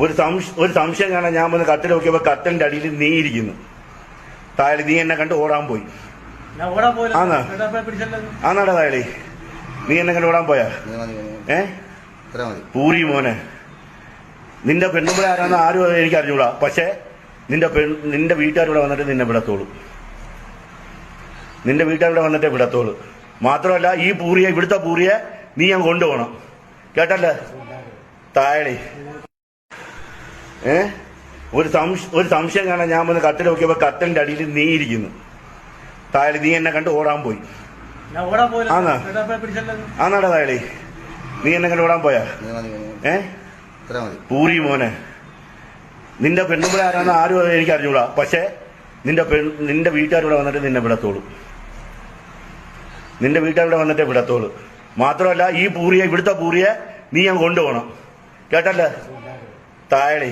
ഒരു സംശയം കാണാൻ ഞാൻ വന്ന് കട്ടിൽ നോക്കിയപ്പോ കട്ടലിന്റെ അടിയിൽ നീ ഇരിക്കുന്നു. താഴെ നീ എന്നെ കണ്ട് ഓടാൻ പോയി. ആന്നാടാ താഴെ നീ എന്നെ കണ്ട് ഓടാൻ പോയാ? പൂരി മോനെ, നിന്റെ പെണ്ണുമ്പളെ ആരാന്ന് ആരും എനിക്ക് അറിഞ്ഞൂടാ. പക്ഷെ നിന്റെ വീട്ടുകാരിവിടെ വന്നിട്ട് നിന്നെ വിടത്തോളൂ. നിന്റെ വീട്ടുകാരിവിടെ വന്നിട്ടേ വിടത്തോളൂ. മാത്രമല്ല ഈ പൂരിയെ, ഇവിടുത്തെ പൂരിയെ നീ ഞാൻ കൊണ്ടുപോകണം. കേട്ടല്ലേ താഴെ? ഒരു സംശയം കാണാൻ ഞാൻ വന്ന് കട്ടിൽ നോക്കിയപ്പോ കട്ടലിന്റെ അടിയിൽ നീ ഇരിക്കുന്നു. താഴെ നീ എന്നെ കണ്ട് ഓടാൻ പോയി. ആന്നാടാ താഴെ നീ എന്നെ കണ്ട് ഓടാൻ പോയാ? പൂരി മോനെ, നിന്റെ പെണ്ണുമ്പളെ ആരാന്ന് ആരും എനിക്ക് അറിഞ്ഞൂടാ. പക്ഷെ നിന്റെ വീട്ടുകാരിവിടെ വന്നിട്ട് നിന്നെ വിടത്തോളൂ. നിന്റെ വീട്ടുകാരിവിടെ വന്നിട്ടേ വിടത്തോളൂ. മാത്രമല്ല ഈ പൂരിയെ, ഇവിടുത്തെ പൂരിയെ നീ ഞാൻ കൊണ്ടുപോകണം. കേട്ടല്ലേ താഴെ?